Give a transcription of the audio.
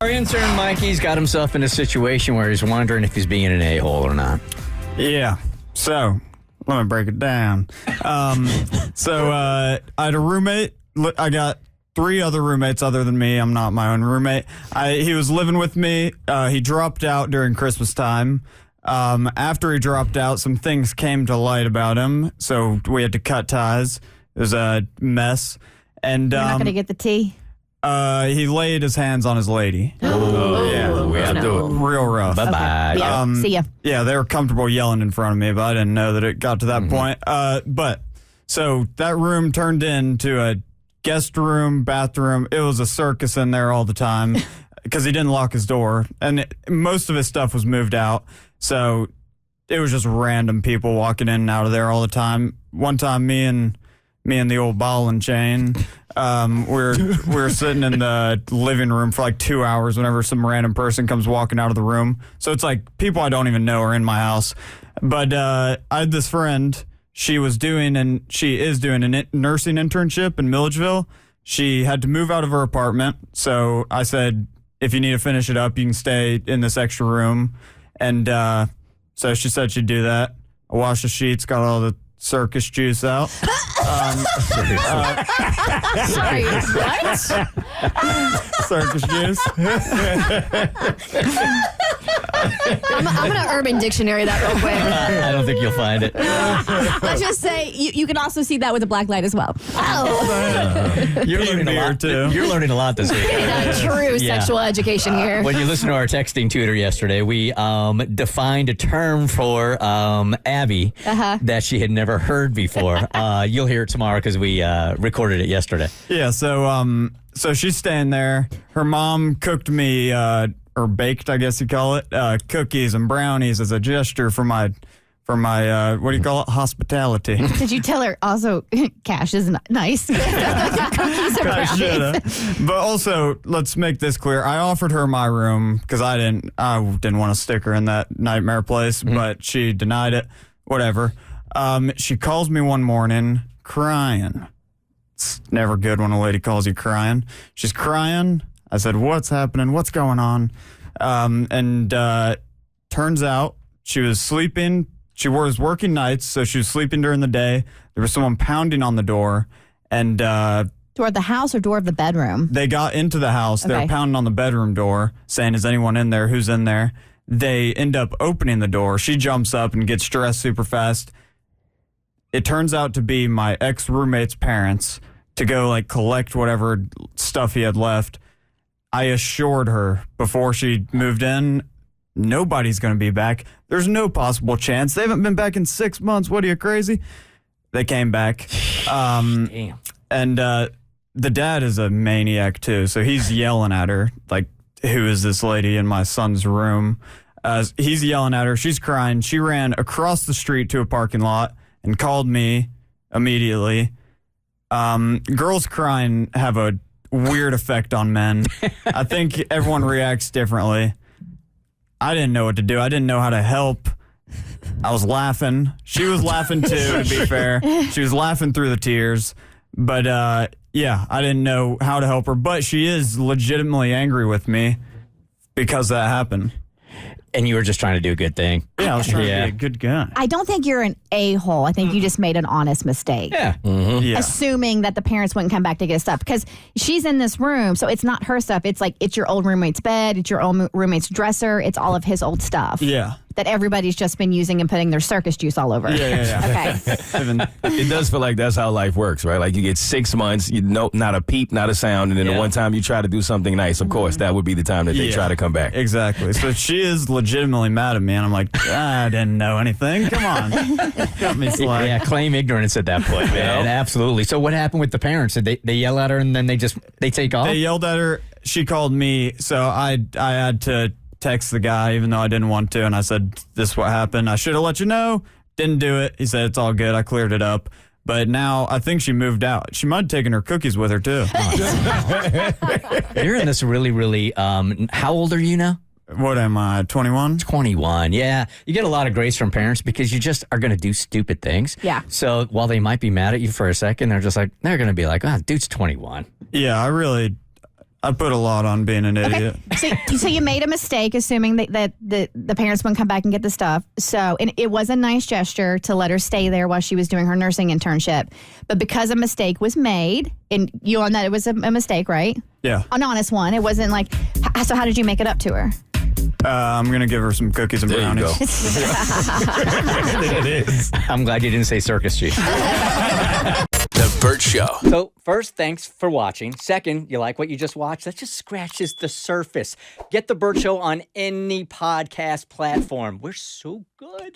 Our intern Mikey's got himself in a situation where he's wondering if he's being an a-hole or not. Yeah. So, let me break it down. I had a roommate. I got 3 other roommates other than me. I'm not my own roommate. He was living with me. He dropped out during Christmas time. After he dropped out, some things came to light about him, so we had to cut ties. It was a mess. And You're not going to get the tea? he laid his hands on his lady. Oh, yeah. We have to do it. Real rough. Bye-bye. Okay. Yeah. See ya. Yeah, they were comfortable yelling in front of me, but I didn't know that it got to that point. So that room turned into a guest room, bathroom. It was a circus in there all the time because he didn't lock his door. And most of his stuff was moved out. So it was just random people walking in and out of there all the time. One time, me and the old ball and chain, we were sitting in the living room for like 2 hours whenever some random person comes walking out of the room. So it's like people I don't even know are in my house. But I had this friend. She is doing a nursing internship in Milledgeville. She had to move out of her apartment. So I said, if you need to finish it up, you can stay in this extra room. And so she said she'd do that. I washed the sheets, got all the circus juice out. Sorry, what? Circus juice. I'm going to Urban Dictionary that real quick. I don't think you'll find it. Let's just say you can also see that with a black light as well. Oh. You're learning a lot too. You're learning a lot this week. True sexual education here. When you listen to our texting tutor yesterday, we defined a term for Abby that she had never heard before. You'll hear it tomorrow because we recorded it yesterday. Yeah, so she's staying there. Her mom cooked me, or baked, I guess you call it, cookies and brownies as a gesture for my what do you call it, hospitality. Did you tell her also cash is nice? Cookies and brownies. But also, let's make this clear. I offered her my room because I didn't want to stick her in that nightmare place, but she denied it. Whatever. She calls me one morning crying. It's never good when a lady calls you crying. She's crying. I said, what's happening? What's going on? Turns out she was sleeping. She was working nights, so she was sleeping during the day. There was someone pounding on the door. And door of the house or door of the bedroom? They got into the house. Okay. They were pounding on the bedroom door, saying, is anyone in there? Who's in there? They end up opening the door. She jumps up and gets dressed super fast. It turns out to be my ex-roommate's parents to go like collect whatever stuff he had left. I assured her before she moved in, nobody's going to be back. There's no possible chance. They haven't been back in 6 months. What, are you crazy? They came back. Damn. And the dad is a maniac too. So he's yelling at her, like, who is this lady in my son's room? He's yelling at her. She's crying. She ran across the street to a parking lot and called me immediately. Girls crying have a weird effect on men. I think everyone reacts differently. I didn't know what to do. I didn't know how to help. I was laughing. She was laughing too, to be fair. She was laughing through the tears. But yeah, I didn't know how to help her. But she is legitimately angry with me because that happened. And you were just trying to do a good thing. Yeah, I was trying to be a good guy. I don't think you're an a-hole. I think you just made an honest mistake. Yeah. Yeah. Assuming that the parents wouldn't come back to get stuff. Because she's in this room, so it's not her stuff. It's like, it's your old roommate's bed. It's your old roommate's dresser. It's all of his old stuff. Yeah. That everybody's just been using and putting their circus juice all over. Yeah. Okay. It does feel like that's how life works, right? Like you get 6 months, you know, not a peep, not a sound, and then the one time you try to do something nice, of course, that would be the time that they try to come back. Exactly. So she is legitimately mad at me, and I'm like, I didn't know anything. Come on. Got me slack. Yeah, claim ignorance at that point, man. Absolutely. So what happened with the parents? Did they yell at her and then they take off? They yelled at her. She called me, so I had to text the guy, even though I didn't want to, and I said, this is what happened. I should have let you know. Didn't do it. He said, it's all good. I cleared it up. But now I think she moved out. She might have taken her cookies with her, too. You're in this really, really, how old are you now? What am I, 21? 21. Yeah. You get a lot of grace from parents because you just are going to do stupid things. Yeah. So while they might be mad at you for a second, they're going to be like, oh, dude's 21. Yeah, I I put a lot on being an idiot. So you made a mistake assuming that the parents wouldn't come back and get the stuff. So, and it was a nice gesture to let her stay there while she was doing her nursing internship. But because a mistake was made, and you on that it was a mistake, right? Yeah. An honest one. It wasn't like, so how did you make it up to her? I'm going to give her some cookies and brownies. It is. I'm glad you didn't say circus, Chief. The Bert Show. So, first, thanks for watching. Second, you like what you just watched? That just scratches the surface. Get the Bert Show on any podcast platform. We're so good.